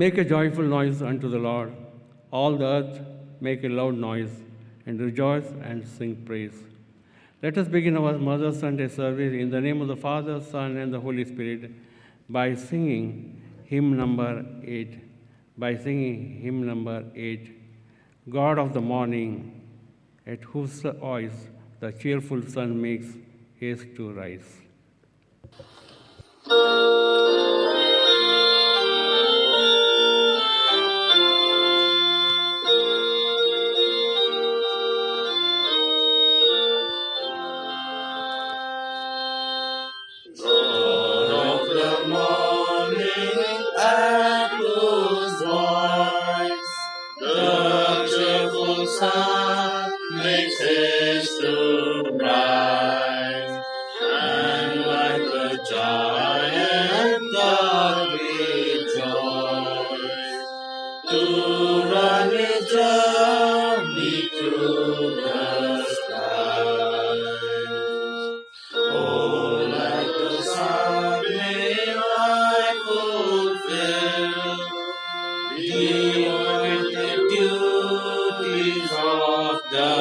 Make a joyful noise unto the Lord. All the earth make a loud noise, and rejoice and sing praise. Let us begin our Mother Sunday service in the name of the Father, Son, and the Holy Spirit by singing hymn number 8. By singing hymn number 8. God of the morning, at whose voice the cheerful sun makes haste to rise. Sun makes haste to rise, and like a giant God rejoice, to run his journey through the skies. Oh, like the sun may I fulfill the appointed duties of the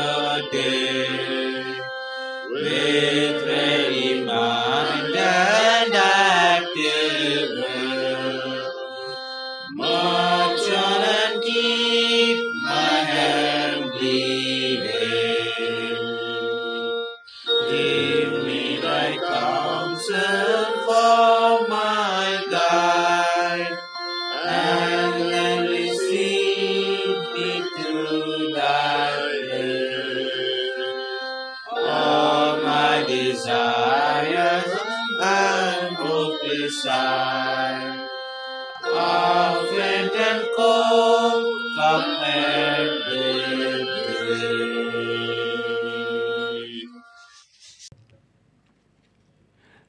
day, with ready mind and active will, march on and keep my heavenly aim. Give me thy counsel for my guide, and let me lead me to thy will. All my desires and hope beside, are faint and cold compared with thee.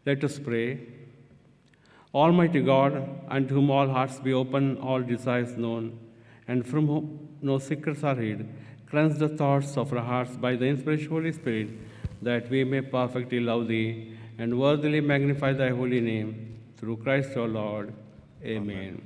Let us pray. Almighty God, unto whom all hearts be open, all desires known, and from whom no secrets are hid, cleanse the thoughts of our hearts by the inspiration of the Holy Spirit, that we may perfectly love Thee and worthily magnify Thy holy name. Through Christ our Lord. Amen.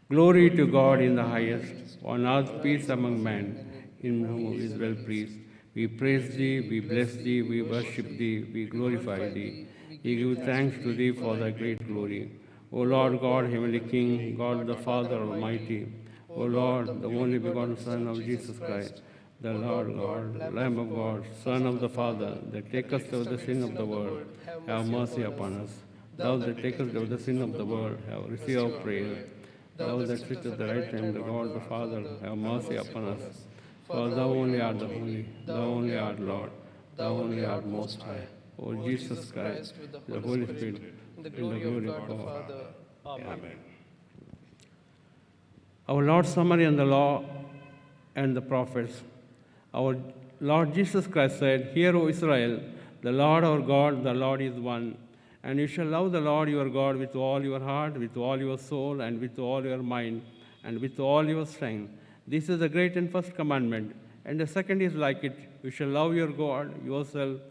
Glory to God in the highest, on earth peace among men, in whom is well pleased. We praise Thee, we bless Thee, we worship Thee, we glorify Thee. We give thanks to Thee for Thy great glory. O Lord God, Heavenly King, God the Father Almighty, O Lord, the only begotten Son of Jesus Christ, the Lord God, Lamb of God, Son of the Father, that takest away the sin of the world, have mercy upon us. Thou that takest away the sin of the world, have received our prayer. Thou that sittest at the right hand of the God the Father, have mercy upon us. For Thou only art the Holy, Thou only art Lord, Thou only art Most High. O Jesus Christ, the Holy Spirit, in the glory of God the Father. Amen. Our Lord's summary on the law and the prophets. Our Lord Jesus Christ said, Hear, O Israel, the Lord our God, the Lord is one. And you shall love the Lord your God with all your heart, with all your soul, and with all your mind, and with all your strength. This is the great and first commandment. And the second is like it, you shall love your God, yourself.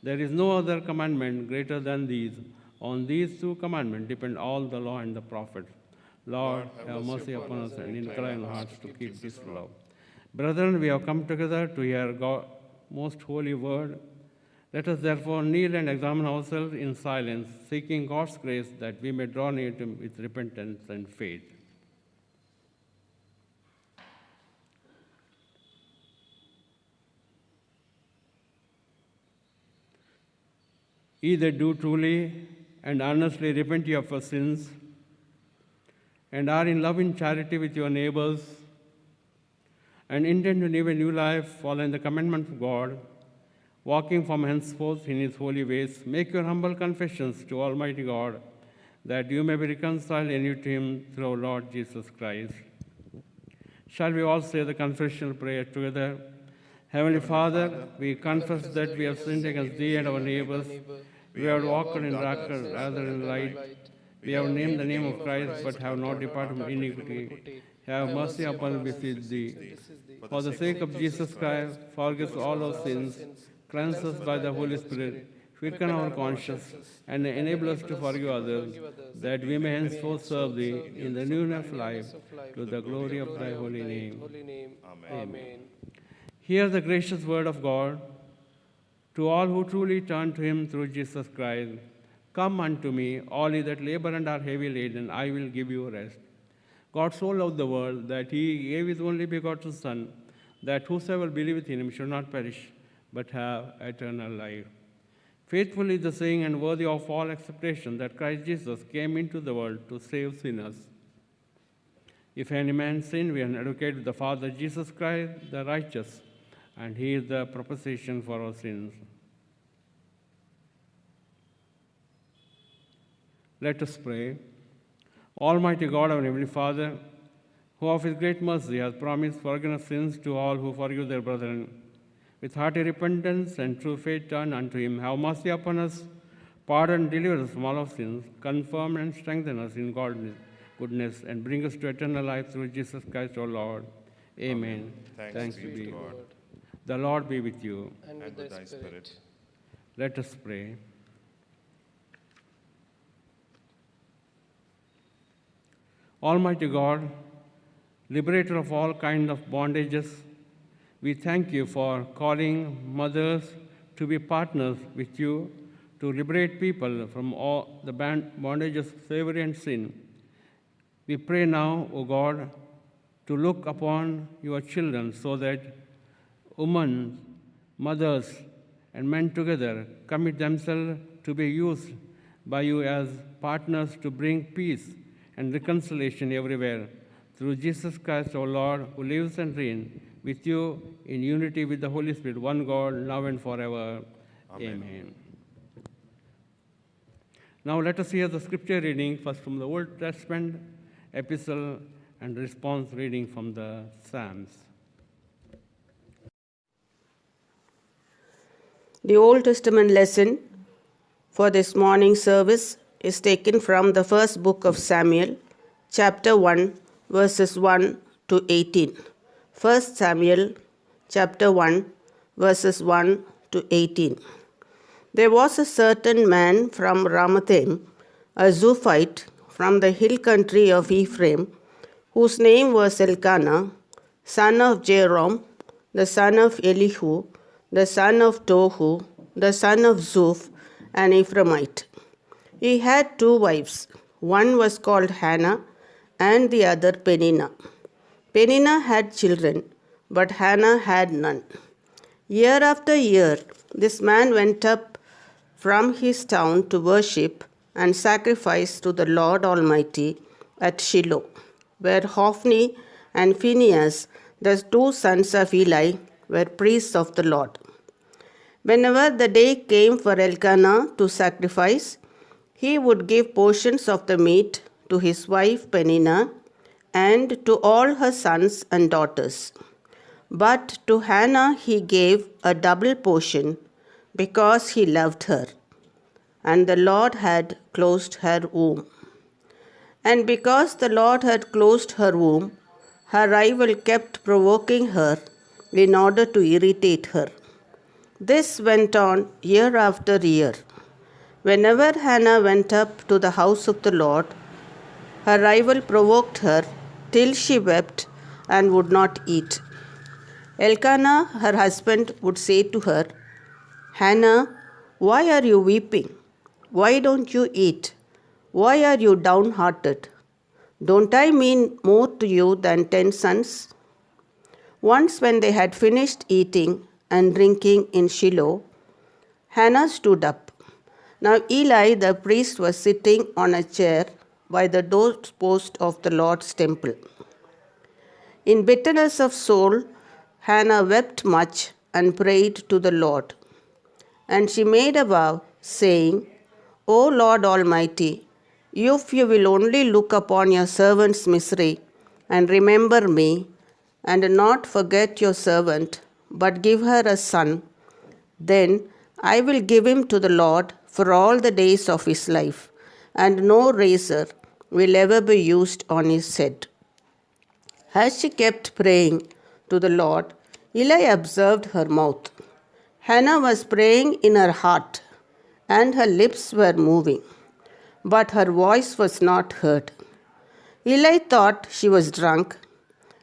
There is no other commandment greater than these. On these two commandments depend all the law and the prophets. Lord, have mercy upon us and incline our hearts to keep this love. Brethren, we have come together to hear God's most holy word. Let us therefore kneel and examine ourselves in silence, seeking God's grace that we may draw near to Him with repentance and faith. Ye that do truly and earnestly repent ye of your sins, and are in love and charity with your neighbors, and intend to live a new life following the commandments of God, walking from henceforth in His holy ways, make your humble confessions to Almighty God, that you may be reconciled anew to Him through our Lord Jesus Christ. Shall we all say the confessional prayer together? Heavenly Father, we confess that we have sinned against Thee and our neighbors. We have walked in darkness rather than light. We have named the name of Christ, but have not departed from iniquity. Have mercy upon us, beseech Thee. For the sake of Jesus Christ, forgive us all our sins, cleanse us by the Holy Spirit, quicken our conscience, and enable us to forgive others, that we may henceforth serve Thee in the newness of life, to the glory of Thy holy name. Amen. Hear the gracious word of God to all who truly turn to Him through Jesus Christ. Come unto me, all ye that labor and are heavy laden, I will give you rest. God so loved the world that He gave His only begotten Son, that whosoever believeth in Him should not perish, but have eternal life. Faithful is the saying and worthy of all acceptation that Christ Jesus came into the world to save sinners. If any man sin, we have an advocate with the Father, Jesus Christ, the righteous, and He is the propitiation for our sins. Let us pray. Almighty God, our Heavenly Father, who of His great mercy has promised forgiveness of sins to all who forgive their brethren, with hearty repentance and true faith turn unto Him, have mercy upon us, pardon and deliver us from all our sins, confirm and strengthen us in God's goodness, and bring us to eternal life through Jesus Christ our Lord. Amen. Thanks be to God. The Lord be with you. And with thy spirit. Let us pray. Almighty God, liberator of all kinds of bondages, we thank you for calling mothers to be partners with you to liberate people from all the bondages of slavery and sin. We pray now, O God, to look upon your children so that women, mothers, and men together commit themselves to be used by you as partners to bring peace and reconciliation everywhere. Through Jesus Christ our Lord, who lives and reigns with you in unity with the Holy Spirit, one God, now and forever. Amen. Now let us hear the scripture reading first from the Old Testament epistle and response reading from the Psalms. The Old Testament lesson for this morning service is taken from the first book of Samuel, chapter 1, verses 1 to 18. 1 Samuel, chapter 1, verses 1 to 18. There was a certain man from Ramathaim, a Zophite from the hill country of Ephraim, whose name was Elkanah, son of Jeroham, the son of Elihu, the son of Tohu, the son of Zuph, an Ephraimite. He had 2 wives. One was called Hannah, and the other Peninnah. Peninnah had children, but Hannah had none. Year after year, this man went up from his town to worship and sacrifice to the Lord Almighty at Shiloh, where Hophni and Phinehas, the 2 sons of Eli, were priests of the Lord. Whenever the day came for Elkanah to sacrifice, he would give portions of the meat to his wife Peninnah and to all her sons and daughters. But to Hannah he gave a double portion because he loved her, and the Lord had closed her womb. And because the Lord had closed her womb, her rival kept provoking her in order to irritate her. This went on year after year. Whenever Hannah went up to the house of the Lord, her rival provoked her till she wept and would not eat. Elkanah, her husband, would say to her, "Hannah, why are you weeping? Why don't you eat? Why are you downhearted? Don't I mean more to you than 10 sons?" Once when they had finished eating and drinking in Shiloh, Hannah stood up. Now Eli the priest was sitting on a chair by the doorpost of the Lord's temple. In bitterness of soul, Hannah wept much and prayed to the Lord. And she made a vow, saying, "O Lord Almighty, if you will only look upon your servant's misery and remember me, and not forget your servant, but give her a son, then I will give him to the Lord for all the days of his life, and no razor will ever be used on his head." As she kept praying to the Lord, Eli observed her mouth. Hannah was praying in her heart, and her lips were moving, but her voice was not heard. Eli thought she was drunk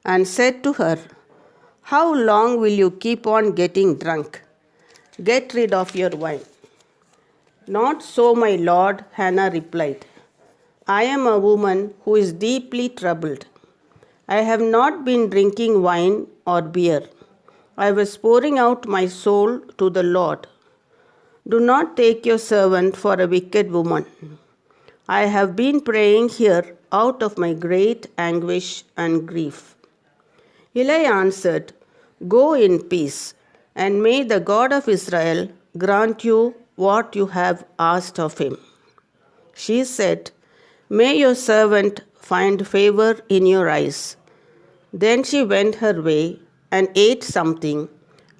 and said to her, "How long will you keep on getting drunk? Get rid of your wine." "Not so, my lord," Hannah replied. "I am a woman who is deeply troubled. I have not been drinking wine or beer. I was pouring out my soul to the Lord. Do not take your servant for a wicked woman. I have been praying here out of my great anguish and grief." Eli answered, "Go in peace, and may the God of Israel grant you what you have asked of him." She said, "May your servant find favor in your eyes." Then she went her way and ate something,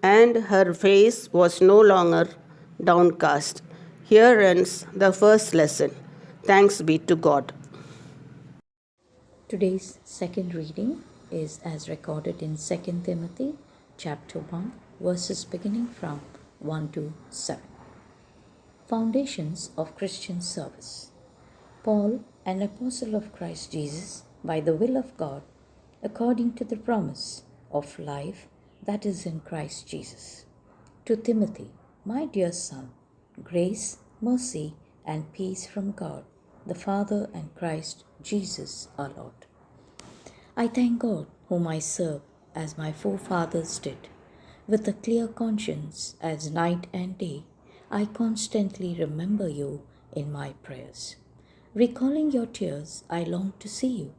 and her face was no longer downcast. Here ends the first lesson. Thanks be to God. Today's second reading is as recorded in 2 Timothy chapter 1 verses beginning from 1 to 7. Foundations of Christian Service. Paul, an apostle of Christ Jesus, by the will of God, according to the promise of life that is in Christ Jesus. To Timothy, my dear son, grace, mercy, and peace from God, the Father and Christ Jesus our Lord. I thank God, whom I serve as my forefathers did. With a clear conscience, as night and day, I constantly remember you in my prayers. Recalling your tears, I long to see you,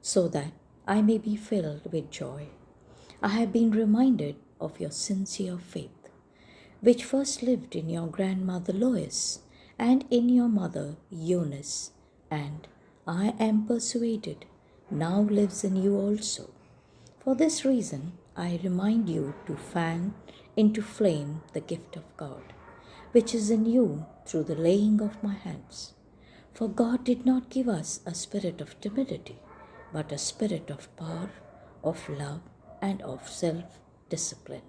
so that I may be filled with joy. I have been reminded of your sincere faith, which first lived in your grandmother Lois and in your mother Eunice, and I am persuaded now lives in you also. For this reason, I remind you to fan into flame the gift of God, which is in you through the laying of my hands. For God did not give us a spirit of timidity, but a spirit of power, of love, and of self-discipline.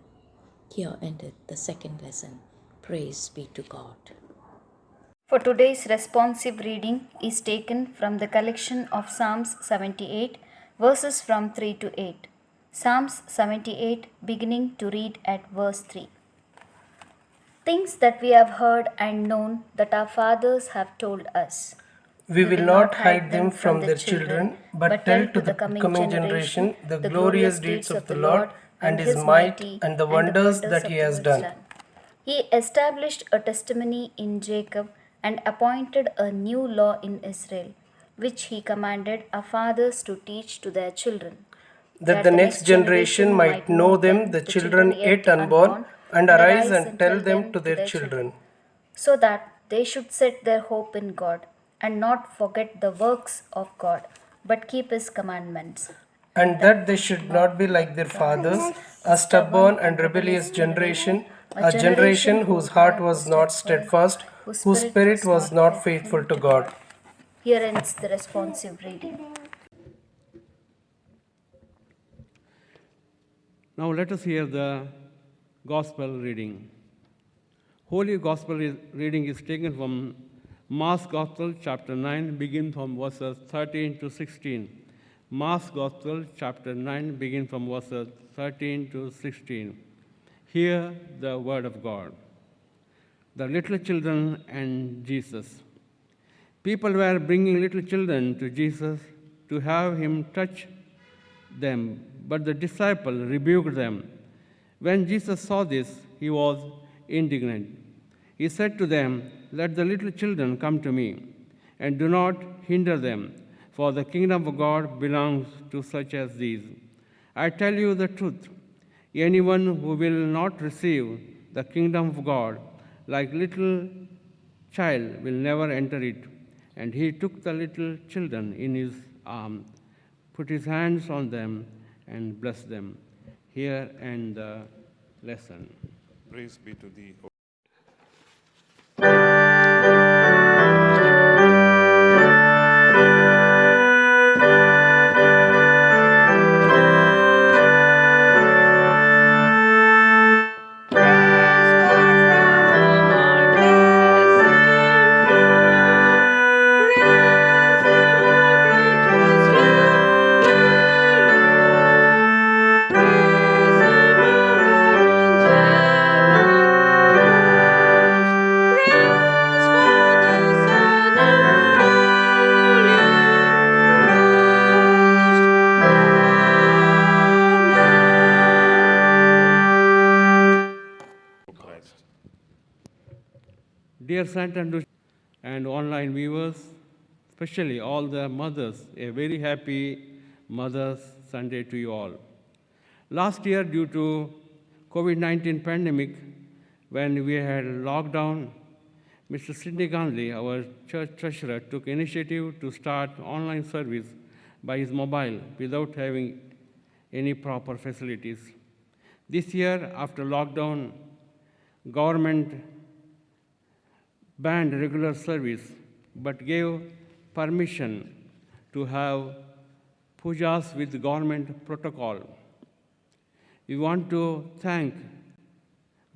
Here ended the second lesson. Praise be to God. For today's responsive reading is taken from the collection of Psalms 78, verses from 3 to 8. Psalms 78, beginning to read at verse 3. Things that we have heard and known that our fathers have told us. We will not hide them from their children, but tell to the coming generation the glorious deeds of the Lord and his might and the wonders that he has done. He established a testimony in Jacob and appointed a new law in Israel, which he commanded our fathers to teach to their children, That the next generation might know them, the children yet unborn, and arise and tell them to their children, so that they should set their hope in God and not forget the works of God, but keep his commandments. and that they should not be like their fathers, a stubborn and rebellious generation, a generation whose heart was not steadfast, whose spirit was not faithful to God. Here ends the responsive reading. Now let us hear the Gospel reading. Holy Gospel reading is taken from Mark's Gospel, chapter 9, begin from verses 13 to 16. Mark's Gospel, chapter 9, begin from verses 13 to 16. Hear the word of God. The little children and Jesus. People were bringing little children to Jesus to have him touch them, but the disciple rebuked them. When Jesus saw this, he was indignant. He said to them, "Let the little children come to me, and do not hinder them, for the kingdom of God belongs to such as these. I tell you the truth, anyone who will not receive the kingdom of God like little child will never enter it." And he took the little children in his arms, put his hands on them, and blessed them. Here end the lesson. Praise be to thee, O Praise God from whom all blessings Dear St. Andrew and online viewers, especially all the mothers, a very happy Mother's Sunday to you all. Last year, due to COVID-19 pandemic, when we had lockdown, Mr. Sidney Gandhi, our church treasurer, took initiative to start online service by his mobile without having any proper facilities. This year, after lockdown, government banned regular service but gave permission to have pujas with government protocol. We want to thank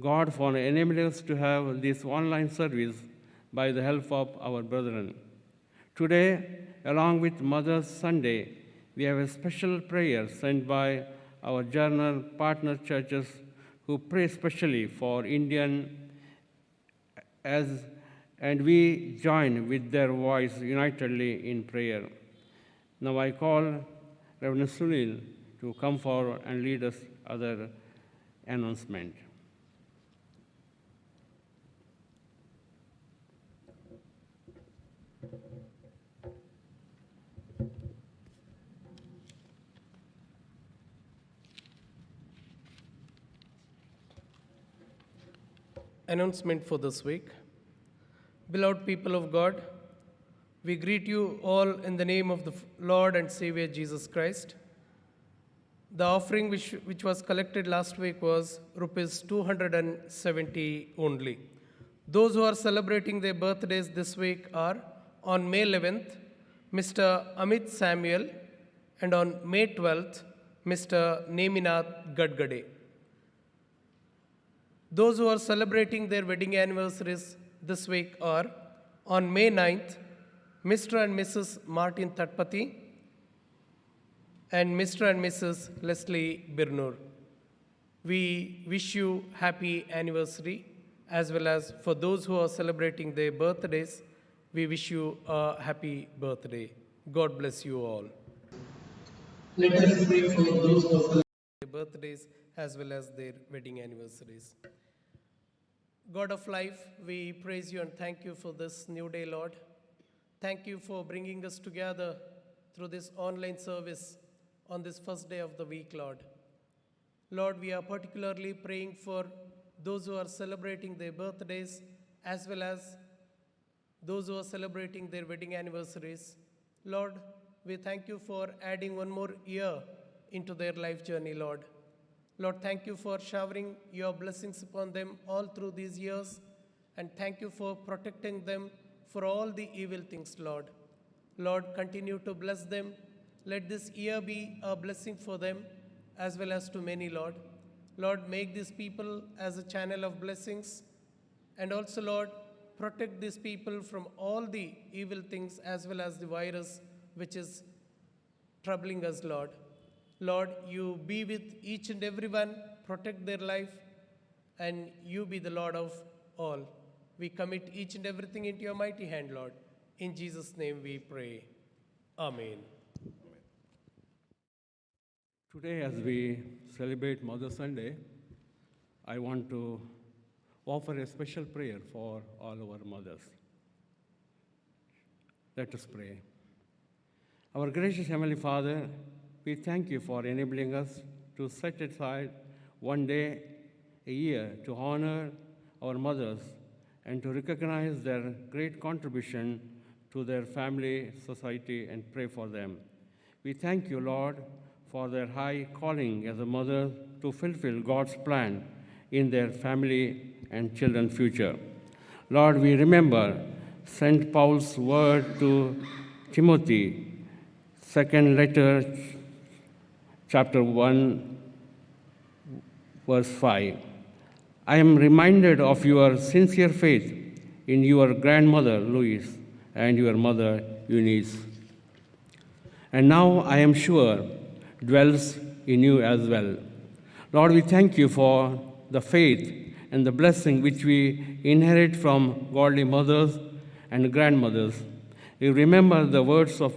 God for enabling us to have this online service by the help of our brethren. Today, along with Mother's Sunday, we have a special prayer sent by our journal partner churches who pray specially for Indian and we join with their voice unitedly in prayer. Now I call Reverend Sunil to come forward and lead us other announcement. Announcement for this week. Beloved people of God, we greet you all in the name of the Lord and Savior Jesus Christ. The offering which was collected last week was rupees 270 only. Those who are celebrating their birthdays this week are on May 11th, Mr. Amit Samuel, and on May 12th, Mr. Neminath Gadgade. Those who are celebrating their wedding anniversaries this week are on May 9th, Mr. and Mrs. Martin Tatpati and Mr. and Mrs. Leslie Birnur. We wish you happy anniversary, as well as for those who are celebrating their birthdays, we wish you a happy birthday. God bless you all. Let us pray for those who are celebrating their birthdays as well as their wedding anniversaries. God of life, we praise you and thank you for this new day, Lord. Thank you for bringing us together through this online service on this first day of the week, Lord. Lord, we are particularly praying for those who are celebrating their birthdays as well as those who are celebrating their wedding anniversaries. Lord, we thank you for adding one more year into their life journey, Lord. Lord, thank you for showering your blessings upon them all through these years, and thank you for protecting them for all the evil things, Lord. Lord, continue to bless them. Let this year be a blessing for them as well as to many, Lord. Lord, make these people as a channel of blessings, and also, Lord, protect these people from all the evil things as well as the virus which is troubling us, Lord. Lord, you be with each and everyone, protect their life, and you be the Lord of all. We commit each and everything into your mighty hand, Lord. In Jesus' name we pray. Amen. Today, as we celebrate Mother's Sunday, I want to offer a special prayer for all our mothers. Let us pray. Our gracious Heavenly Father, we thank you for enabling us to set aside one day a year to honor our mothers and to recognize their great contribution to their family, society, and pray for them. We thank you, Lord, for their high calling as a mother to fulfill God's plan in their family and children's future. Lord, we remember St. Paul's word to Timothy, second letter, chapter 1, verse 5. I am reminded of your sincere faith in your grandmother, Louise, and your mother, Eunice. And now I am sure dwells in you as well. Lord, we thank you for the faith and the blessing which we inherit from godly mothers and grandmothers. We remember the words of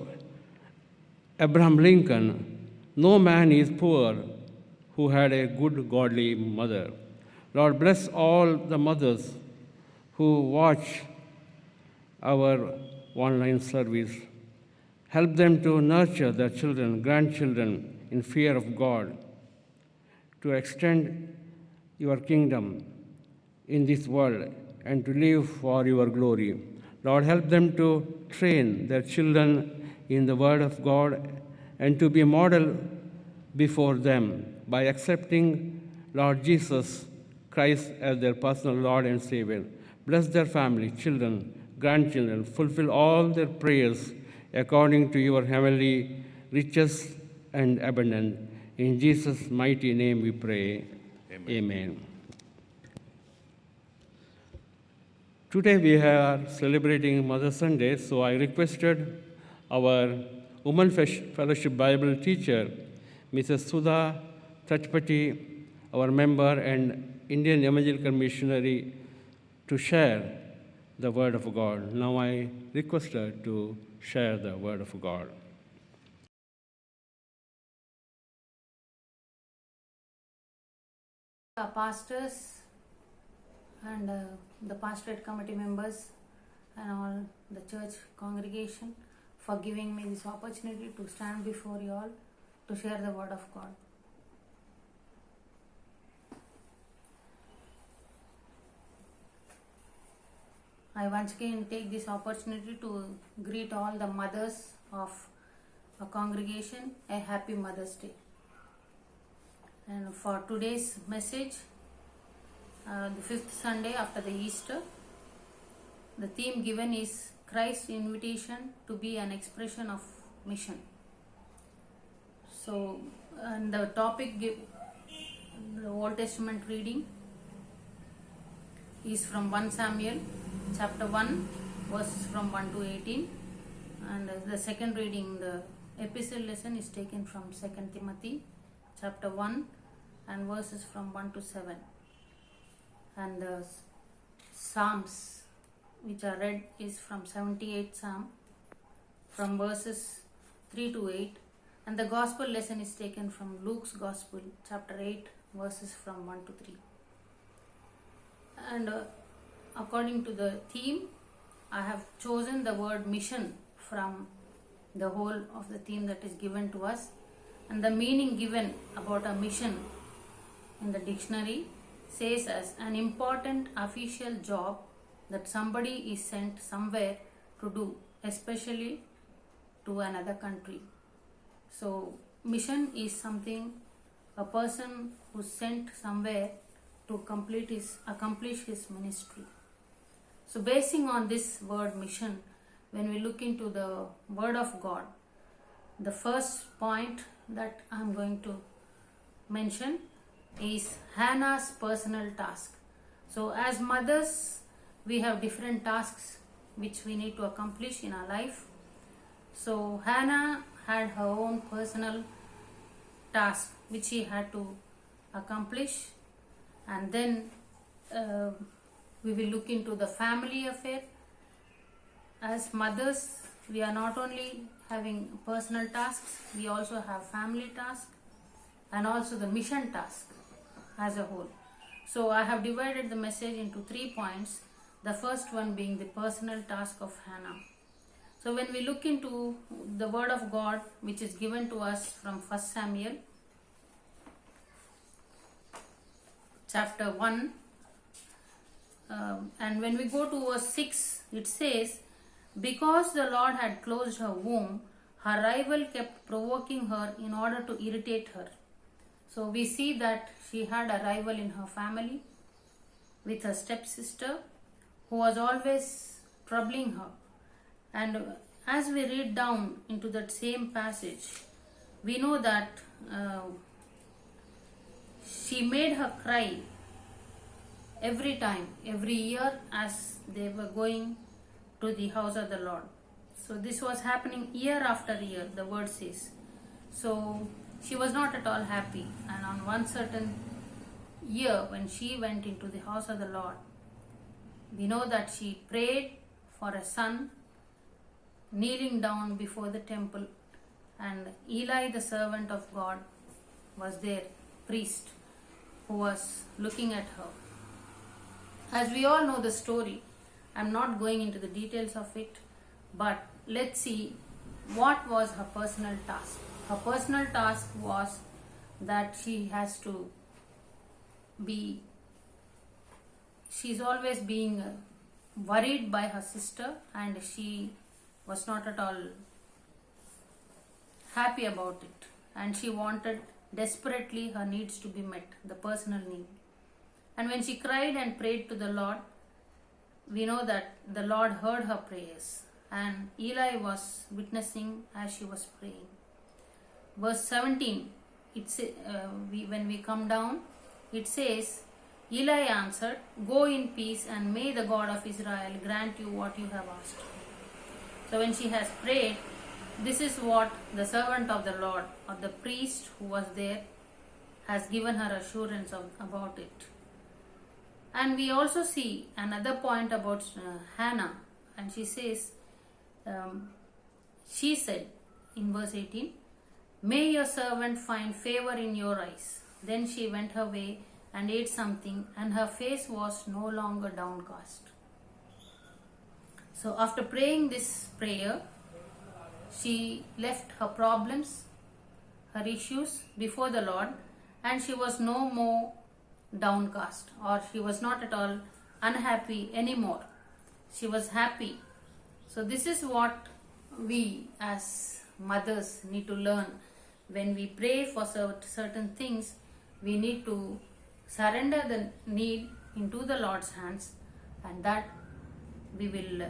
Abraham Lincoln, no man is poor who had a good godly mother. Lord, bless all the mothers who watch our online service. Help them to nurture their children, grandchildren in fear of God, to extend your kingdom in this world and to live for your glory. Lord, help them to train their children in the Word of God and to be model before them by accepting Lord Jesus Christ as their personal Lord and Savior. Bless their family, children, grandchildren. Fulfill all their prayers according to your heavenly riches and abundance. In Jesus' mighty name we pray. Amen. Today we are celebrating Mother Sunday, so I requested our Women Fellowship Bible teacher, Mrs. Sudha Tachpati, our member and Indian Evangelical Missionary, to share the Word of God. Now I request her to share the Word of God. Pastors and the pastorate committee members and all the church congregation for giving me this opportunity to stand before you all to share the word of God. I once again take this opportunity to greet all the mothers of a congregation a happy Mother's Day. And for today's message, the fifth Sunday after the Easter, the theme given is Christ's invitation to be an expression of mission. So, and the topic, the Old Testament reading is from 1 Samuel chapter 1 verses from 1 to 18, and the second reading, the epistle lesson, is taken from 2 Timothy chapter 1 and verses from 1 to 7. And the Psalms which are read is from 78 Psalm from verses 3 to 8, and the gospel lesson is taken from Luke's Gospel chapter 8 verses from 1 to 3. And according to the theme, I have chosen the word mission from the whole of the theme that is given to us, and the meaning given about a mission in the dictionary says as an important official job that somebody is sent somewhere to do, especially to another country. So mission is something, a person who's sent somewhere to accomplish his ministry. So basing on this word mission, when we look into the word of God, the first point that I'm going to mention is Hannah's personal task. So as mothers, we have different tasks which we need to accomplish in our life. So Hannah had her own personal task which she had to accomplish, and then we will look into the family affair. As mothers, we are not only having personal tasks, we also have family tasks and also the mission task as a whole. So I have divided the message into 3 points, the first one being the personal task of Hannah. So when we look into the word of God which is given to us from 1 Samuel chapter 1, and when we go to verse 6, it says, because the Lord had closed her womb, her rival kept provoking her in order to irritate her. So we see that she had a rival in her family with her stepsister who was always troubling her. And as we read down into that same passage, we know that she made her cry every time, every year as they were going to the house of the Lord. So this was happening year after year, the word says. So she was not at all happy, and on one certain year when she went into the house of the Lord, we know that she prayed for a son, kneeling down before the temple, and Eli, the servant of God, was there, priest, who was looking at her. As we all know the story, I'm not going into the details of it, but let's see what was her personal task. Her personal task was that she's always being worried by her sister, and she was not at all happy about it, and she wanted desperately her needs to be met, the personal need. And when she cried and prayed to the Lord, we know that the Lord heard her prayers, and Eli was witnessing as she was praying. Verse 17, when we come down, it says, Eli answered, "Go in peace, and may the God of Israel grant you what you have asked." So when she has prayed, this is what the servant of the Lord, or the priest who was there, has given her assurance about it. And we also see another point about Hannah, and she says, she said in verse 18, "May your servant find favor in your eyes." Then she went her way and ate something, and her face was no longer downcast. So after praying this prayer, she left her problems, her issues before the Lord, and she was no more downcast, or she was not at all unhappy anymore. She was happy. So this is what we as mothers need to learn. When we pray for certain things, we need to surrender the need into the Lord's hands, and that we will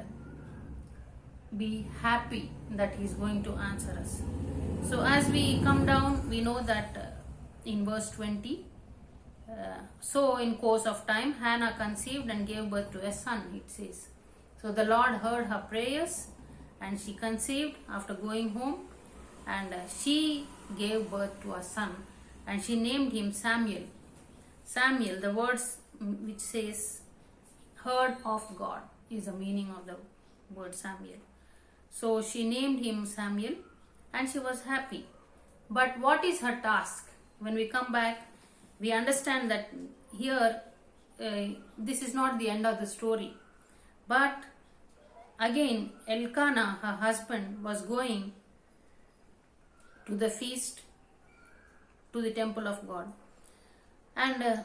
be happy that He is going to answer us. So as we come down, we know that in verse 20, so in course of time, Hannah conceived and gave birth to a son, it says. So the Lord heard her prayers, and she conceived after going home, and she gave birth to a son, and she named him Samuel. Samuel, the words which says heard of God, is the meaning of the word Samuel. So she named him Samuel, and she was happy. But what is her task? When we come back, we understand that here this is not the end of the story. But again, Elkanah, her husband, was going to the feast, to the temple of God. And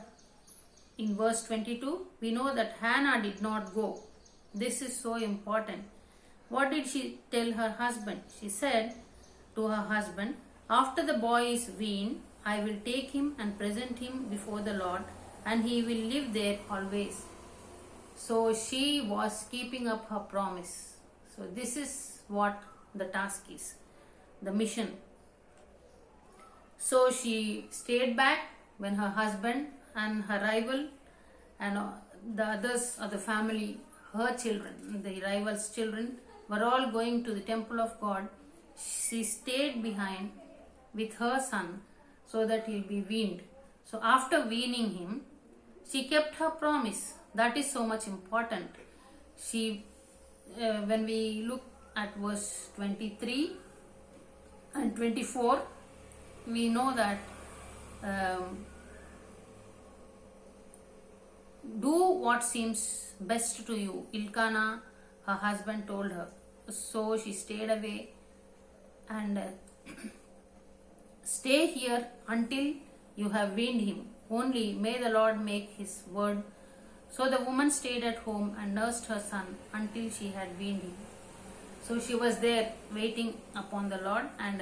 in verse 22, we know that Hannah did not go. This is so important. What did she tell her husband? She said to her husband, "After the boy is weaned, I will take him and present him before the Lord, and he will live there always." So she was keeping up her promise. So this is what the task is, the mission. So she stayed back when her husband and her rival and the others of the family, her children, the rival's children, were all going to the temple of God. She stayed behind with her son so that he'll be weaned. So after weaning him, she kept her promise. That is so much important. She, when we look at verse 23 and 24, we know that do what seems best to you, Elkanah, her husband, told her. So she stayed away and stay here until you have weaned him. Only may the Lord make his word. So the woman stayed at home and nursed her son until she had weaned him. So she was there waiting upon the Lord, and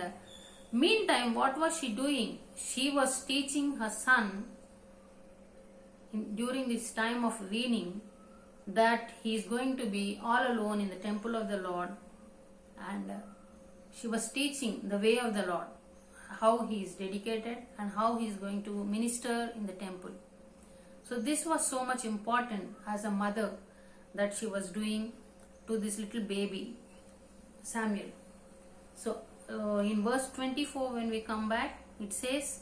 meantime, what was she doing? She was teaching her son during this time of weaning that he is going to be all alone in the temple of the Lord, and she was teaching the way of the Lord, how he is dedicated and how he is going to minister in the temple. So this was so much important as a mother that she was doing to this little baby Samuel. So in verse 24, when we come back, it says,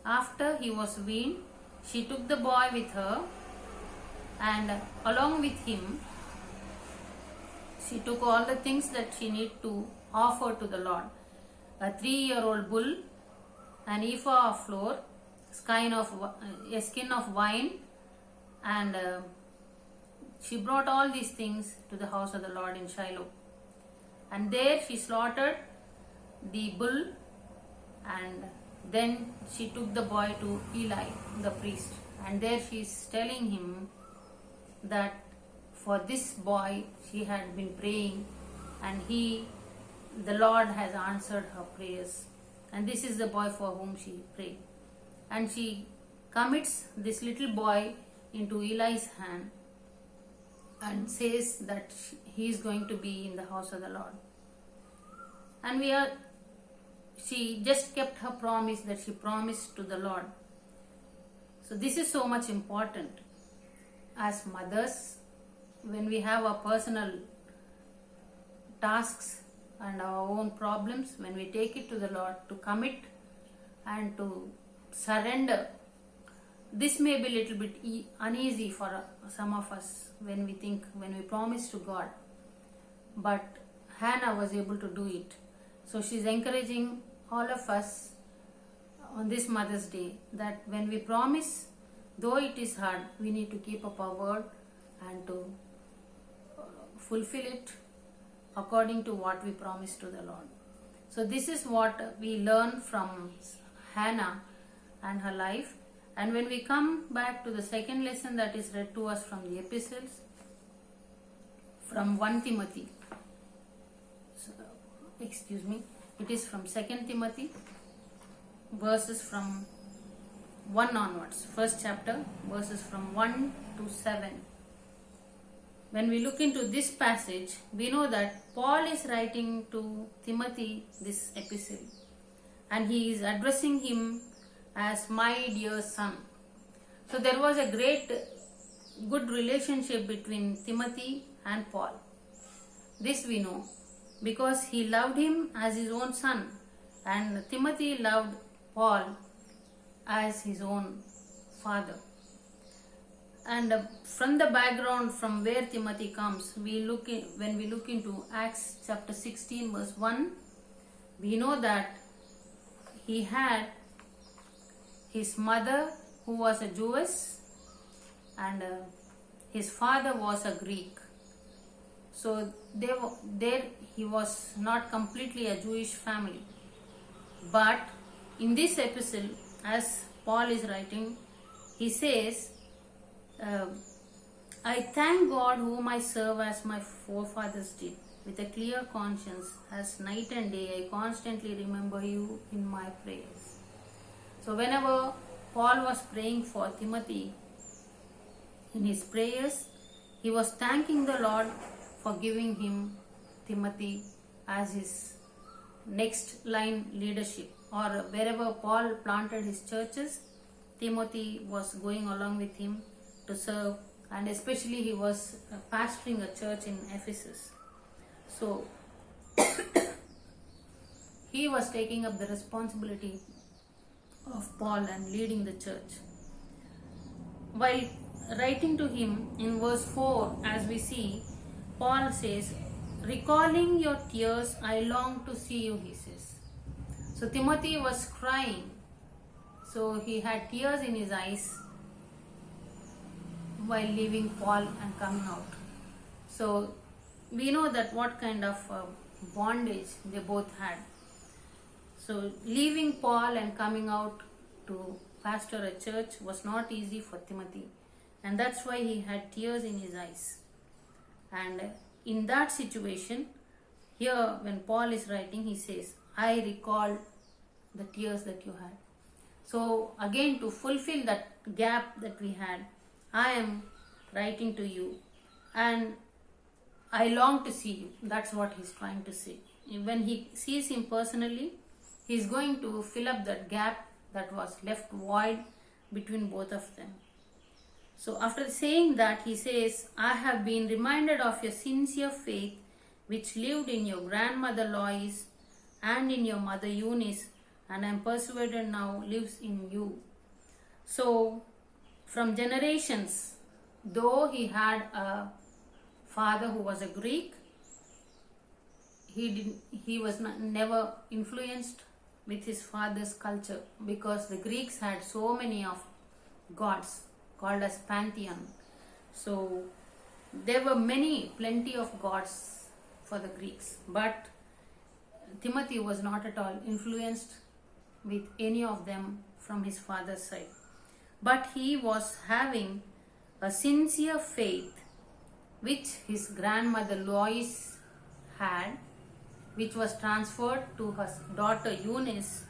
after he was weaned, she took the boy with her, and along with him she took all the things that she needed to offer to the Lord: a 3-year-old bull, an ephah of flour, a skin of wine, and she brought all these things to the house of the Lord in Shiloh. And there she slaughtered the bull, and then she took the boy to Eli, the priest. And there she is telling him that for this boy she had been praying, and the Lord has answered her prayers. And this is the boy for whom she prayed. And she commits this little boy into Eli's hand and says that he is going to be in the house of the Lord. And she just kept her promise that she promised to the Lord. So this is so much important. As mothers, when we have our personal tasks and our own problems, when we take it to the Lord, to commit and to surrender. This may be a little bit uneasy for some of us when we promise to God. But Hannah was able to do it. So she's encouraging all of us on this Mother's Day that when we promise, though it is hard, we need to keep up our word and to fulfill it according to what we promise to the Lord. So this is what we learn from Hannah and her life. And when we come back to the second lesson that is read to us from the epistles, from 1 Timothy, it is from 2 Timothy, verses from 1 onwards, first chapter, verses from 1 to 7. When we look into this passage, we know that Paul is writing to Timothy this epistle, and he is addressing him as my dear son. So there was a good relationship between Timothy and Paul. This we know because he loved him as his own son, and Timothy loved Paul as his own father. And from the background from where Timothy comes, when we look into Acts chapter 16 verse 1, we know that he had his mother who was a Jewess, and his father was a Greek. So there he was not completely a Jewish family. But in this epistle, as Paul is writing, he says, I thank God whom I serve as my forefathers did. With a clear conscience, as night and day, I constantly remember you in my prayers. So whenever Paul was praying for Timothy, in his prayers, he was thanking the Lord for giving him Timothy as his next line leadership. Or wherever Paul planted his churches, Timothy was going along with him to serve, and especially he was pastoring a church in Ephesus. So he was taking up the responsibility of Paul and leading the church. While writing to him in verse 4, as we see, Paul says, recalling your tears, I long to see you, he says. So Timothy was crying. So he had tears in his eyes while leaving Paul and coming out. So we know that what kind of bondage they both had. So leaving Paul and coming out to pastor a church was not easy for Timothy, and that's why he had tears in his eyes. And in that situation, here when Paul is writing, he says, I recall the tears that you had. So again, to fulfill that gap that we had, I am writing to you and I long to see you. That's what he's trying to say. When he sees him personally, he's going to fill up that gap that was left void between both of them. So after saying that, he says, I have been reminded of your sincere faith which lived in your grandmother Lois and in your mother Eunice, and I am persuaded now lives in you. So from generations, though he had a father who was a Greek, he was never influenced with his father's culture, because the Greeks had so many of gods called as pantheon. So there were plenty of gods for the Greeks, but Timothy was not at all influenced with any of them from his father's side. But he was having a sincere faith which his grandmother Lois had, which was transferred to her daughter Eunice,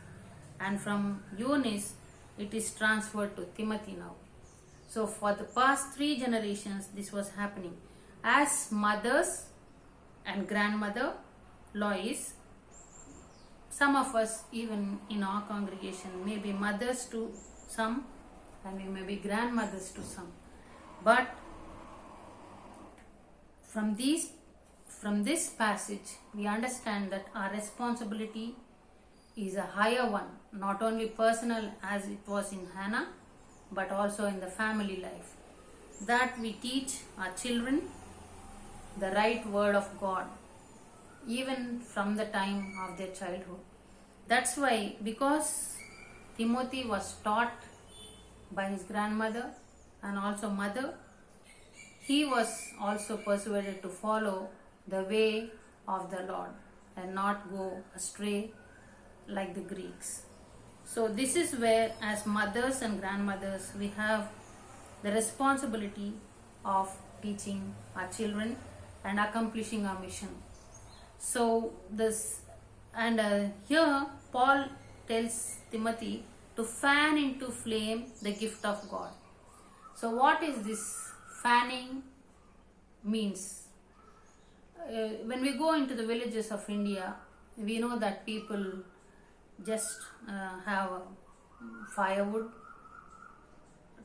and from Eunice it is transferred to Timothy now. So for the past 3 generations this was happening. As mothers and grandmother Lois, some of us even in our congregation may be mothers to some and we may be grandmothers to some. But from this passage we understand that our responsibility is a higher one, not only personal as it was in Hannah, but also in the family life, that we teach our children the right word of God even from the time of their childhood. That's why, because Timothy was taught by his grandmother and also mother, he was also persuaded to follow the way of the Lord and not go astray like the Greeks. So this is where, as mothers and grandmothers, we have the responsibility of teaching our children and accomplishing our mission. So this, and here Paul tells Timothy to fan into flame the gift of God. So what is this fanning means? When we go into the villages of India, we know that people just have firewood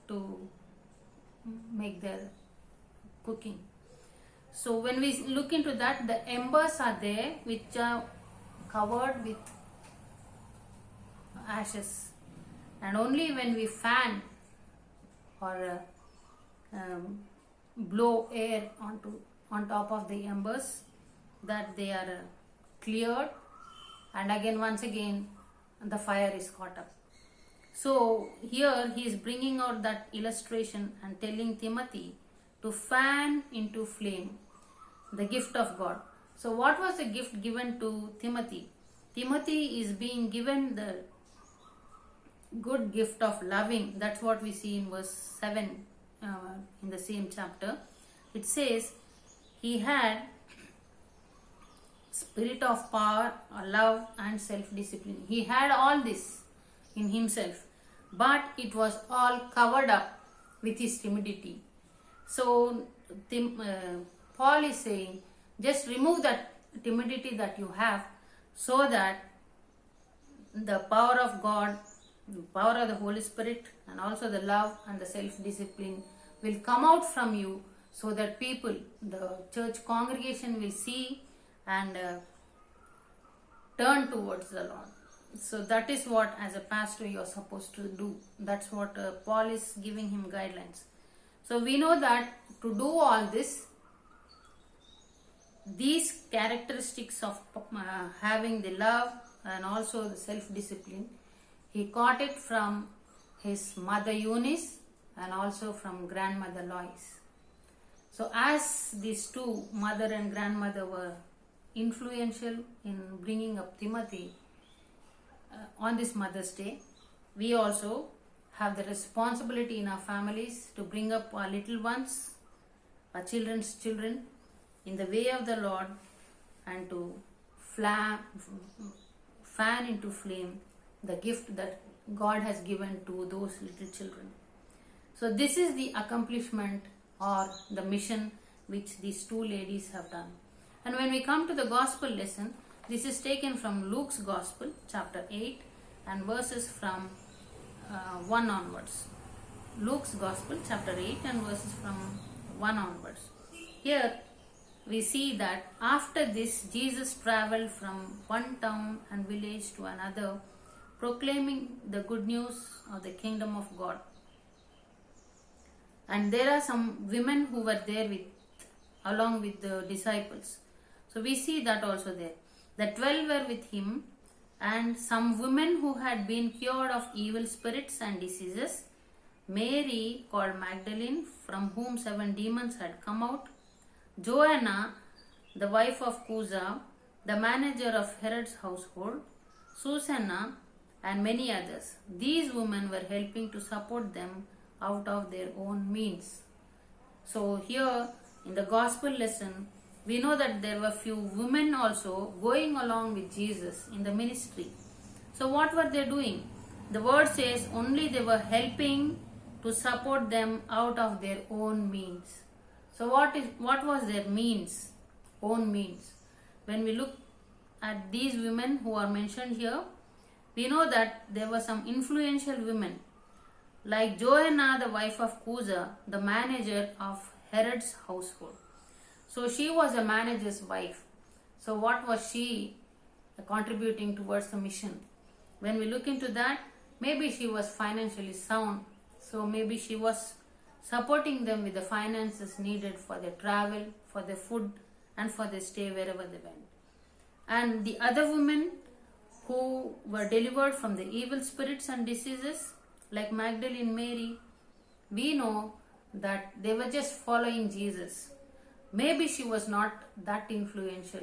to make their cooking. So when we look into that, the embers are there which are covered with ashes, and only when we fan or blow air on top of the embers, that they are cleared, and again once again the fire is caught up. So here he is bringing out that illustration and telling Timothy to fan into flame the gift of God. So what was the gift given to Timothy? Timothy is being given the good gift of loving. That's what we see in verse 7 in the same chapter. It says he had spirit of power, love and self-discipline. He had all this in himself, but it was all covered up with his timidity. So Paul is saying, just remove that timidity that you have, so that the power of God, the power of the Holy Spirit, and also the love and the self-discipline will come out from you, so that people, the church congregation, will see and turn towards the Lord. So that is what, as a pastor, you are supposed to do. That's what Paul is giving him guidelines. So we know that to do all this, these characteristics of having the love and also the self-discipline, he caught it from his mother Eunice and also from grandmother Lois. So as these two, mother and grandmother, were influential in bringing up Timothy on this Mother's Day, we also have the responsibility in our families to bring up our little ones, our children's children, in the way of the Lord, and to fan into flame the gift that God has given to those little children. So this is the accomplishment or the mission which these two ladies have done. And when we come to the gospel lesson, this is taken from Luke's Gospel, chapter 8, and verses from 1 onwards. Luke's Gospel, chapter 8, and verses from 1 onwards. Here we see that after this, Jesus traveled from one town and village to another, proclaiming the good news of the kingdom of God. And there are some women who were there along with the disciples. So we see that also there. The 12 were with him, and some women who had been cured of evil spirits and diseases, Mary called Magdalene, from whom 7 demons had come out, Joanna, the wife of Cusa, the manager of Herod's household, Susanna, and many others. These women were helping to support them out of their own means. So here in the gospel lesson, we know that there were few women also going along with Jesus in the ministry. So what were they doing? The word says only they were helping to support them out of their own means. So what was their means? Own means. When we look at these women who are mentioned here, we know that there were some influential women like Joanna, the wife of Cusa, the manager of Herod's household. So she was a manager's wife. So what was she contributing towards the mission? When we look into that, maybe she was financially sound. So maybe she was supporting them with the finances needed for their travel, for their food, and for their stay wherever they went. And the other women who were delivered from the evil spirits and diseases, like Magdalene Mary, we know that they were just following Jesus. Maybe she was not that influential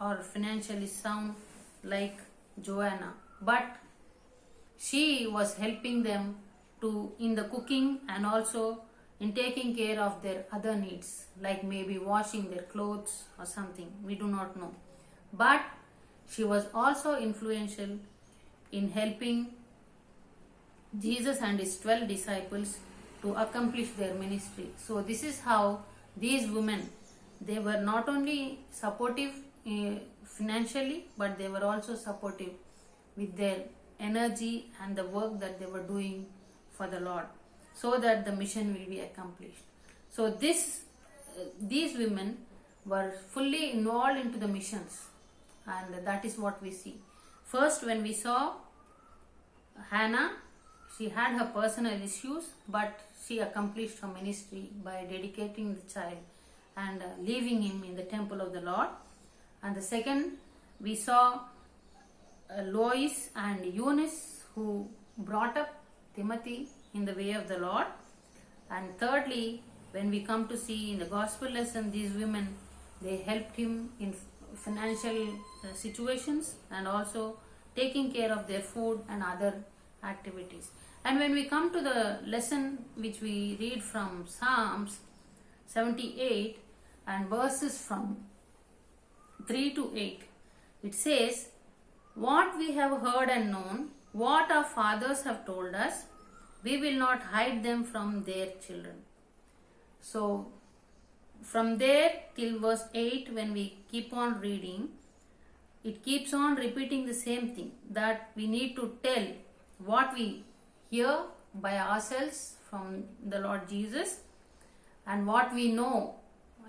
or financially sound like Joanna, but she was helping them to in the cooking and also in taking care of their other needs, like maybe washing their clothes or something. We do not know. But she was also influential in helping Jesus and his 12 disciples to accomplish their ministry. So this is how these women, they were not only supportive financially, but they were also supportive with their energy and the work that they were doing for the Lord, so that the mission will be accomplished. So these women were fully involved into the missions, and that is what we see. First, when we saw Hannah, she had her personal issues, but she accomplished her ministry by dedicating the child and leaving him in the temple of the Lord. And the second, we saw Lois and Eunice, who brought up Timothy in the way of the Lord. And thirdly, when we come to see in the gospel lesson, these women, they helped him in financial situations and also taking care of their food and other activities. And when we come to the lesson which we read from Psalms 78 and verses from 3 to 8, it says, "What we have heard and known, what our fathers have told us, we will not hide them from their children." So from there till verse 8, when we keep on reading, it keeps on repeating the same thing, that we need to tell what we hear by ourselves from the Lord Jesus and what we know,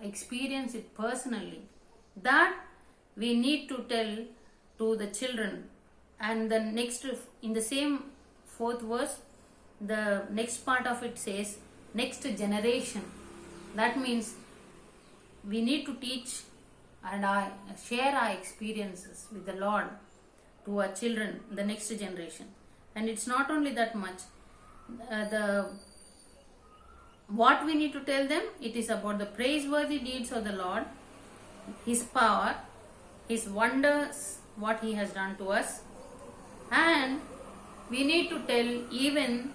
experience it personally, that we need to tell to the children. And the next, in the same 4th verse, the next part of it says next generation. That means we need to teach and share our experiences with the Lord to our children, the next generation. And it's not only that much. What we need to tell them, it is about the praiseworthy deeds of the Lord, his power, his wonders, what he has done to us. And we need to tell even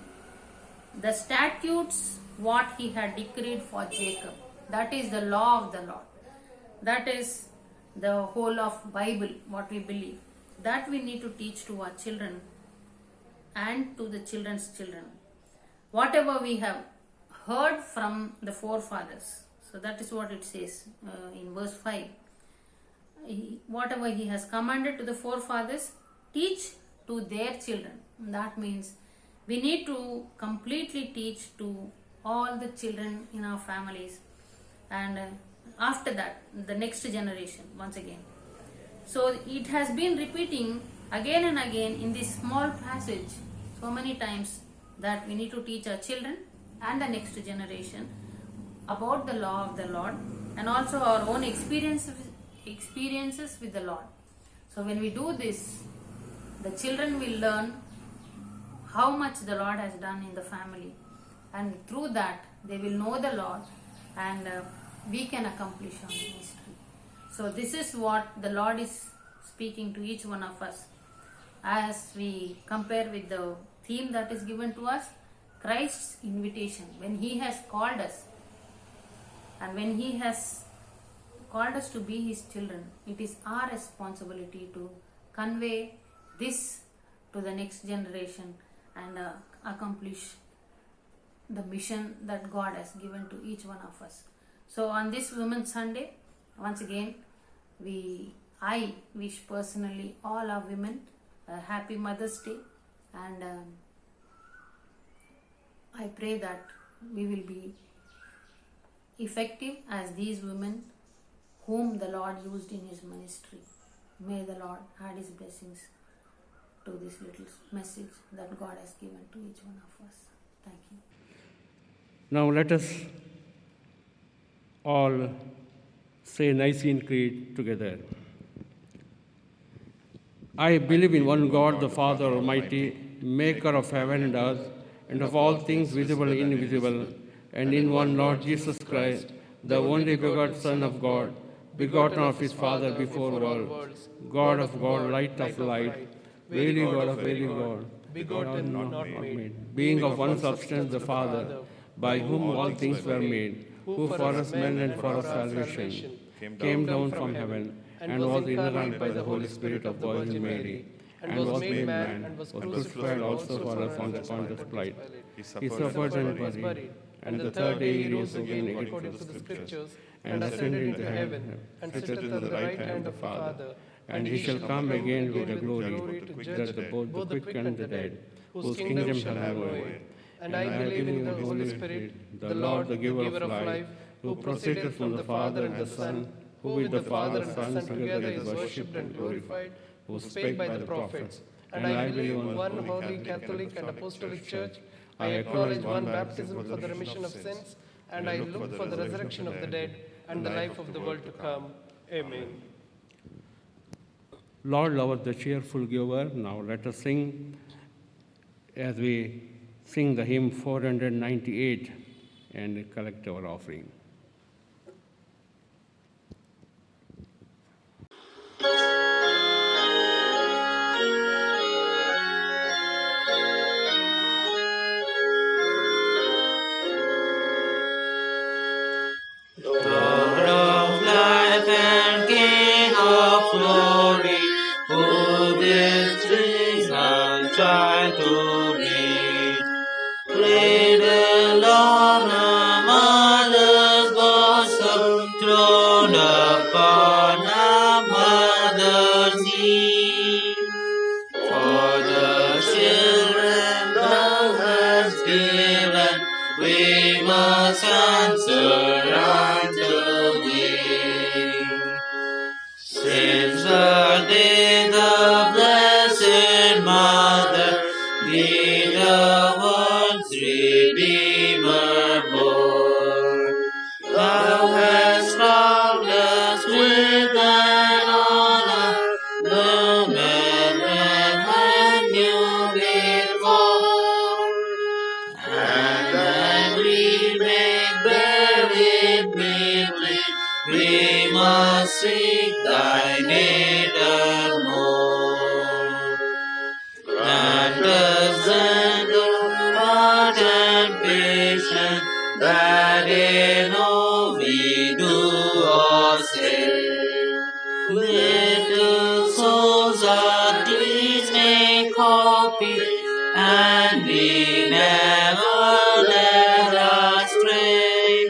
the statutes, what he had decreed for Jacob. That is the law of the Lord. That is the whole of Bible, what we believe. That we need to teach to our children and to the children's children. Whatever we have heard from the forefathers. So that is what it says in verse 5. Whatever he has commanded to the forefathers, teach to their children. That means we need to completely teach to all the children in our families, and after that the next generation once again. So it has been repeating again and again in this small passage so many times, that we need to teach our children and the next generation about the law of the Lord, and also our own experiences with the Lord. So when we do this, the children will learn how much the Lord has done in the family, and through that they will know the Lord, and we can accomplish our ministry. So this is what the Lord is speaking to each one of us. As we compare with the theme that is given to us, Christ's invitation, when He has called us, and when He has called us to be His children, it is our responsibility to convey this to the next generation and accomplish the mission that God has given to each one of us. So on this Women's Sunday, once again, I wish personally all our women a happy Mother's Day, and I pray that we will be effective as these women whom the Lord used in His ministry. May the Lord add His blessings to this little message that God has given to each one of us. Thank you. Now let us all say Nicene Creed together. I believe in one God, the Father Almighty, maker of heaven and earth, and of all things visible and invisible, and in one Lord Jesus Christ, the only begotten Son of God, begotten of His Father before worlds, God of God, light of light, very God of very God, begotten, not made, being of one substance, the Father, by whom all things were made, who for us men and for our salvation came down from heaven, and was incarnate by the Holy Spirit of Virgin Mary, and was made man, and was crucified also for us on the Pontius Pilate. He suffered and was buried, and the third day He rose again according to the Scriptures, and ascended into heaven, and sitteth at the right hand of the Father. And He shall come again with the glory to judge both the quick and the dead, whose kingdom shall have no end. And I believe in the Holy Spirit, the Lord, the giver of life, who proceeded from the Father and the Son, who with the Father and Son together is worshipped and glorified, who spake by the prophets. And I believe in one holy Catholic and Apostolic Church. I acknowledge one baptism for the remission of sins, and I look for the resurrection of the dead and the life of the world to come. Amen. Lord loveth the cheerful giver. Now let us sing as we sing the hymn 498 and collect our offering. Lord of life and King of glory, who did things and try to lead, laid alone a mother's bosom, thrown upon a mother's knee. For the children thou hast given, we must answer unto thee. Since the day the Blessed Mother did the world's Redeemer born, thou hast crowned us with thine honor, the men when you before. And then we make buried meekly, we must seek thine aid and more. Grant us then the heart and patience, that in all we do or say, little souls our deeds may copy, and we never let us stray.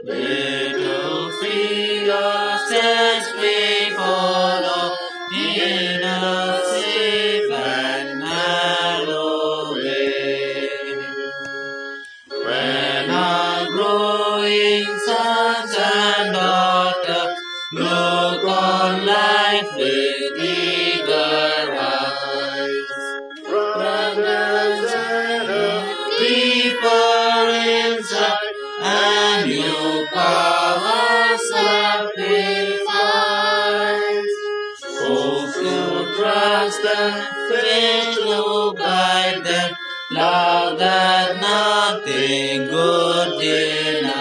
Little free our steps we follow, in a safe and narrow way. When our growing sons and daughters look on life with eager eyes, brothers and a deeper insight, and new power sacrifice. Souls to trust and faith to guide them, love that nothing good denies.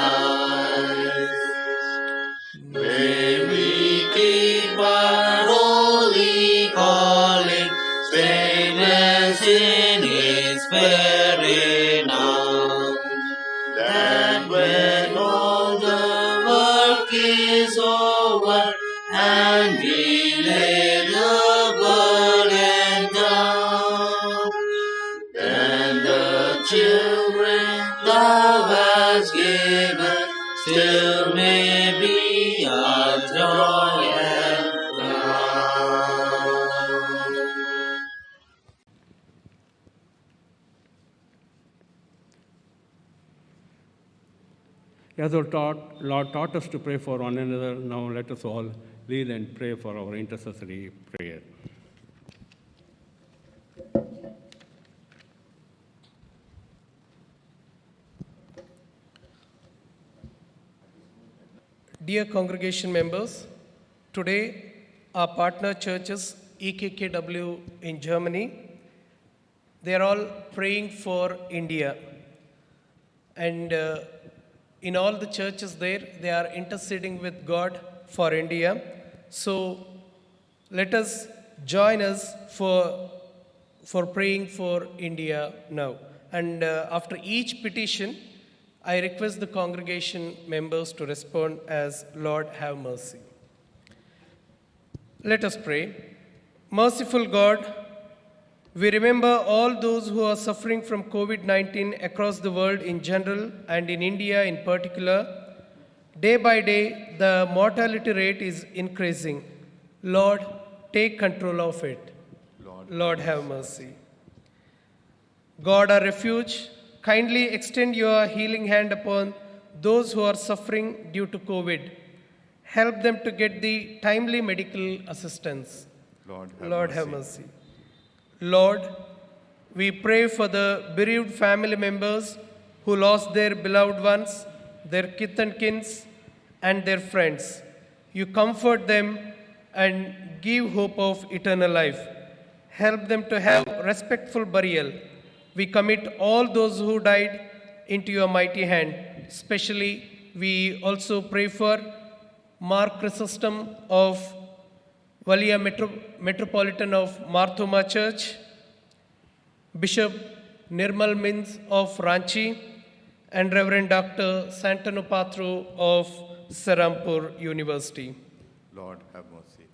very now, that when all the work is over and we lay the burden down, then the children thou hast given still may be our joy and crown. As our Lord taught us to pray for one another, now let us all lead and pray for our intercessory prayer. Dear congregation members, today our partner churches EKKW in Germany, they are all praying for India. And in all the churches there, they are interceding with God for India. So let us join us for praying for India now. And after each petition, I request the congregation members to respond as Lord have mercy. Let us pray. Merciful God, we remember all those who are suffering from COVID-19 across the world in general and in India in particular. Day by day, the mortality rate is increasing. Lord, take control of it. Lord have mercy. God, our refuge, kindly extend your healing hand upon those who are suffering due to COVID. Help them to get the timely medical assistance. Lord have mercy. Lord, we pray for the bereaved family members who lost their beloved ones, their kith and kins, and their friends. You comfort them and give hope of eternal life. Help them to have respectful burial. We commit all those who died into your mighty hand. Especially, we also pray for Mark Chrysostom of Valia Metropolitan of Marthoma Church, Bishop Nirmal Mins of Ranchi, and Reverend Dr. Santanu Patru of Serampur University. Lord, have mercy.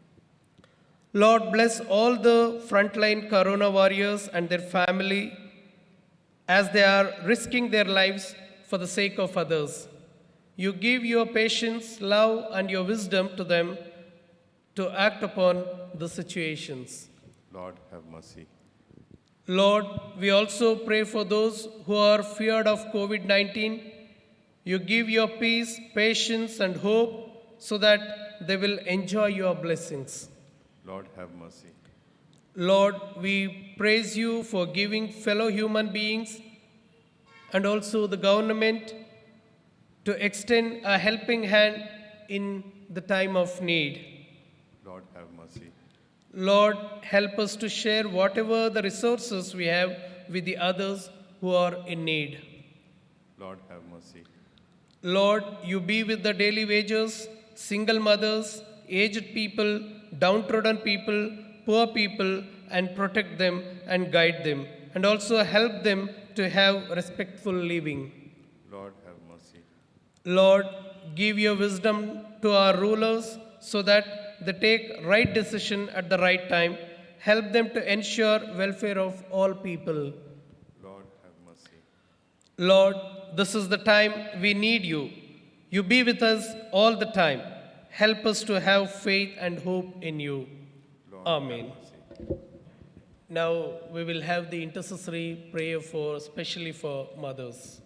Lord, bless all the frontline corona warriors and their family as they are risking their lives for the sake of others. You give your patience, love, and your wisdom to them to act upon the situations. Lord, have mercy. Lord, we also pray for those who are feared of COVID-19. You give your peace, patience, and hope so that they will enjoy your blessings. Lord, have mercy. Lord, we praise you for giving fellow human beings and also the government to extend a helping hand in the time of need. Lord, have mercy. Lord, help us to share whatever the resources we have with the others who are in need. Lord, have mercy. Lord, you be with the daily wagers, single mothers, aged people, downtrodden people, poor people, and protect them and guide them, and also help them to have respectful living. Lord, have mercy. Lord, give your wisdom to our rulers so that they take right decision at the right time. Help them to ensure welfare of all people. Lord, have mercy. Lord, this is the time we need you. You be with us all the time. Help us to have faith and hope in you. Lord, Amen. have mercy. Now we will have the intercessory prayer especially for mothers.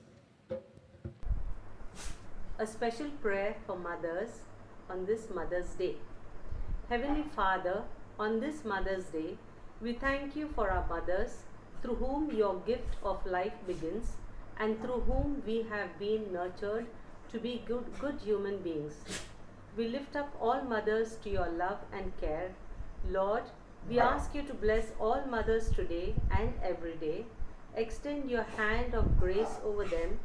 A special prayer for mothers on this Mother's Day. Heavenly Father, on this Mother's Day, we thank you for our mothers through whom your gift of life begins and through whom we have been nurtured to be good human beings. We lift up all mothers to your love and care. Lord, we ask you to bless all mothers today and every day. Extend your hand of grace over them,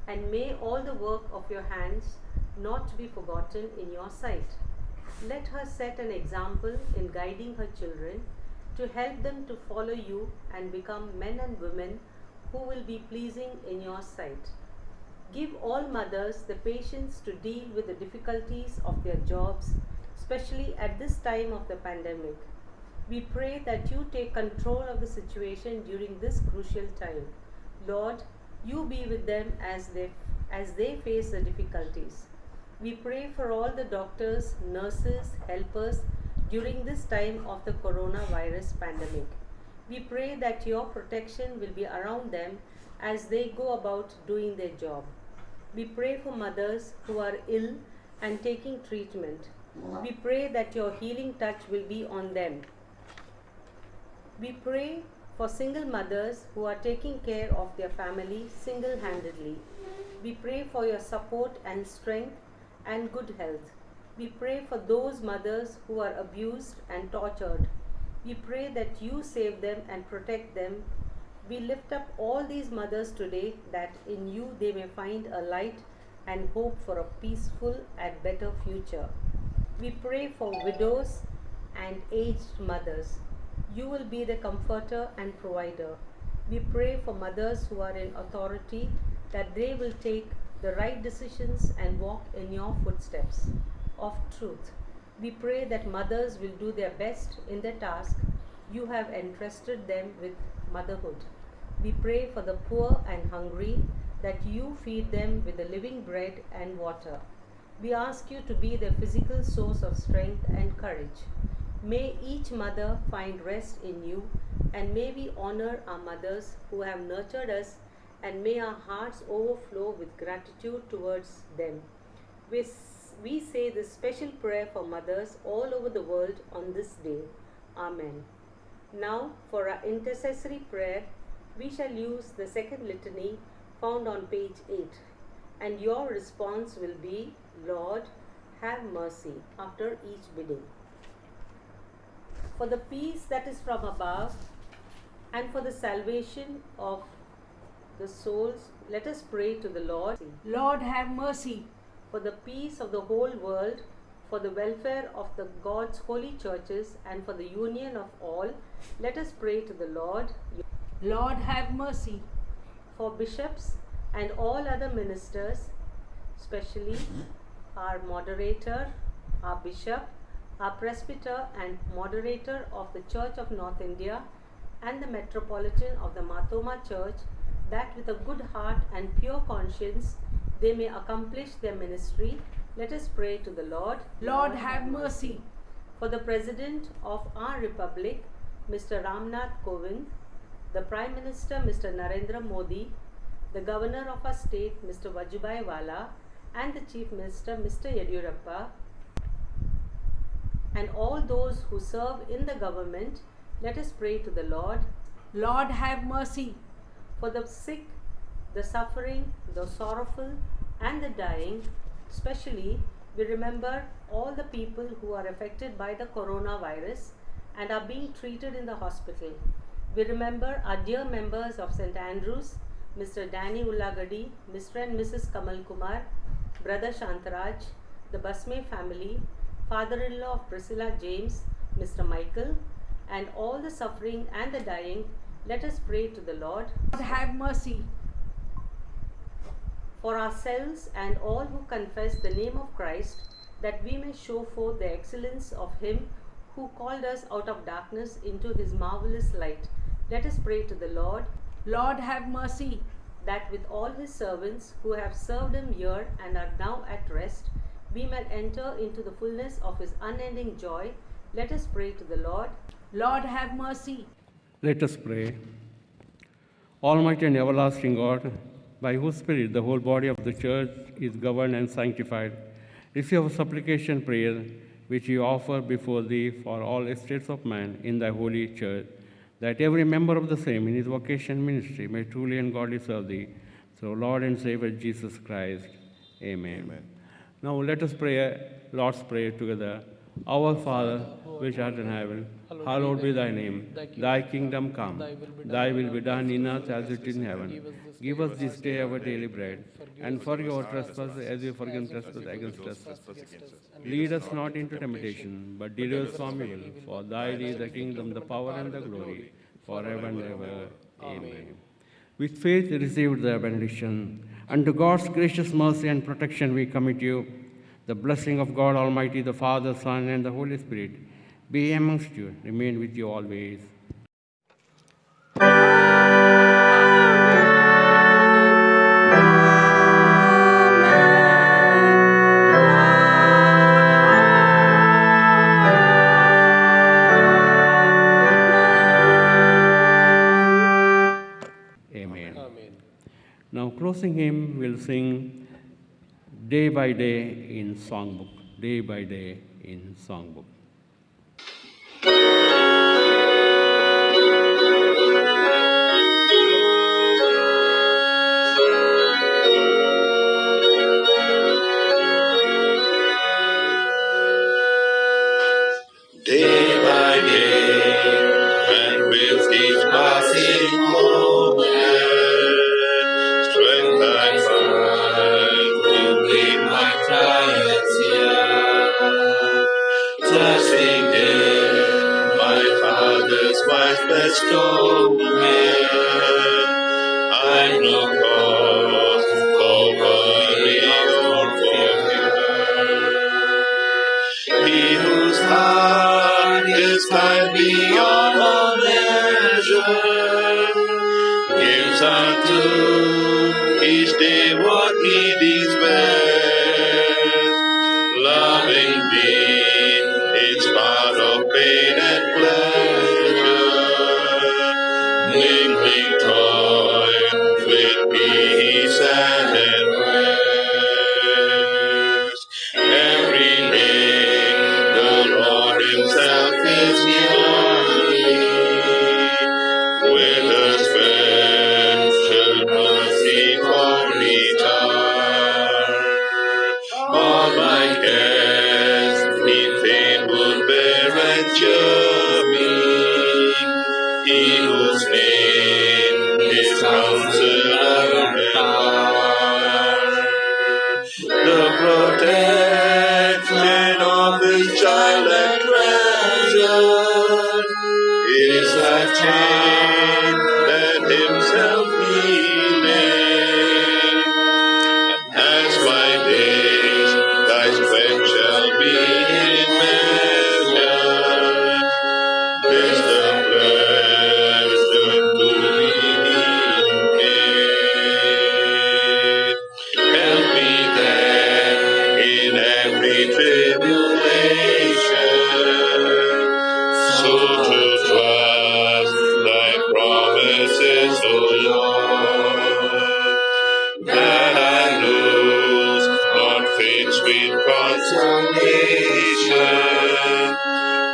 and may all the work of your hands not be forgotten in your sight. Let her set an example in guiding her children to help them to follow you and become men and women who will be pleasing in your sight. Give all mothers the patience to deal with the difficulties of their jobs, especially at this time of the pandemic. We pray that you take control of the situation during this crucial time. Lord, you be with them as they face the difficulties. We pray for all the doctors, nurses, helpers during this time of the coronavirus pandemic. We pray that your protection will be around them as they go about doing their job. We pray for mothers who are ill and taking treatment. We pray that your healing touch will be on them. We pray for single mothers who are taking care of their family single-handedly. We pray for your support and strength and good health. We pray for those mothers who are abused and tortured. We pray that you save them and protect them. We lift up all these mothers today, that in you they may find a light and hope for a peaceful and better future. We pray for widows and aged mothers. You will be the comforter and provider. We pray for mothers who are in authority, that they will take the right decisions and walk in your footsteps of truth. We pray that mothers will do their best in the task you have entrusted them with motherhood. We pray for the poor and hungry, that you feed them with the living bread and water. We ask you to be the physical source of strength and courage. May each mother find rest in you, and may we honor our mothers who have nurtured us, and may our hearts overflow with gratitude towards them. We say this special prayer for mothers all over the world on this day. Amen. Now, for our intercessory prayer, we shall use the second litany found on page 8, and your response will be, Lord, have mercy, after each bidding. For the peace that is from above, and for the salvation of the souls, let us pray to the Lord. Lord, have mercy. For the peace of the whole world, for the welfare of the God's holy churches, and for the union of all, let us pray to the Lord. Lord, have mercy. For bishops and all other ministers, especially our moderator, our bishop, our presbyter and moderator of the Church of North India, and the Metropolitan of the Marthoma Church, that with a good heart and pure conscience they may accomplish their ministry, let us pray to the Lord. Lord, have mercy. For the President of our Republic, Mr. Ramnath Kovind, the Prime Minister, Mr. Narendra Modi, the Governor of our state, Mr. Vajubhai Vala, and the Chief Minister, Mr. Yediyurappa, and all those who serve in the government, let us pray to the Lord. Lord, have mercy. For the sick, the suffering, the sorrowful, and the dying, especially we remember all the people who are affected by the coronavirus and are being treated in the hospital. We remember our dear members of St. Andrews, Mr. Danny Ullagadi, Mr. and Mrs. Kamal Kumar, Brother Shantaraj, the Basme family, father-in-law of Priscilla James, Mr. Michael, and all the suffering and the dying. Let us pray to the Lord. Lord, have mercy. For ourselves and all who confess the name of Christ, that we may show forth the excellence of Him who called us out of darkness into His marvelous light, let us pray to the Lord. Lord, have mercy. That with all His servants who have served Him here and are now at rest, we may enter into the fullness of His unending joy, let us pray to the Lord. Lord, have mercy. Let us pray. Almighty and everlasting God, by whose Spirit the whole body of the Church is governed and sanctified, receive our supplication prayer, which we offer before Thee for all estates of man in Thy holy Church, that every member of the same in his vocation ministry may truly and godly serve Thee, through Lord and Savior Jesus Christ. Amen. Amen. Now let us pray Lord's Prayer together. Our Father, which art in heaven, hallowed be Thy name. Thy kingdom come. Thy will be done in earth as it is in heaven. Give us this day our daily bread, and forgive our trespasses as we forgive trespass against us. Lead us not into temptation, but deliver us from evil. For Thine is the kingdom, the power, and the glory, forever and ever. Amen. with faith received the benediction. Unto God's gracious mercy and protection we commit you. The blessing of God Almighty, the Father, Son, and the Holy Spirit be amongst you, remain with you always. Amen. Now, closing hymn, we'll sing Day by Day in Songbook. Day by Day in Songbook. Day by day, and with each passing moment, strength I find to keep my trials here. Trusting in my Father's wise bestowment, I've no cause for worry or fear. He whose heart is kind beyond all measure gives unto each day what he deems best, loving me in spite of pain and pleasure, mingling joy with peace and rest. Every day the Lord himself is near me, with a special mercy for return. All my cares he fain would bear and cheer me, he whose name is Counselor and Power. The protection of his child and treasure is that chain that himself he made. As my days, thy strength shall be in measure. Wisdom blessed to be made. Help me then in every tribulation, so to trust thy promises, O Lord, that I lose not faith's sweet consolation,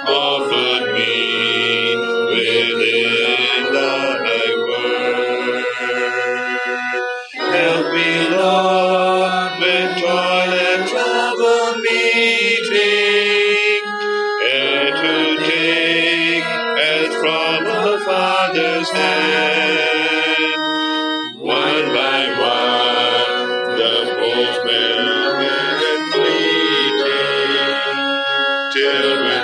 offered me within thy word. Help me, Lord, when toil and trouble meeting, and to take as from a father's hand, one by one, the postman and fleeting, till when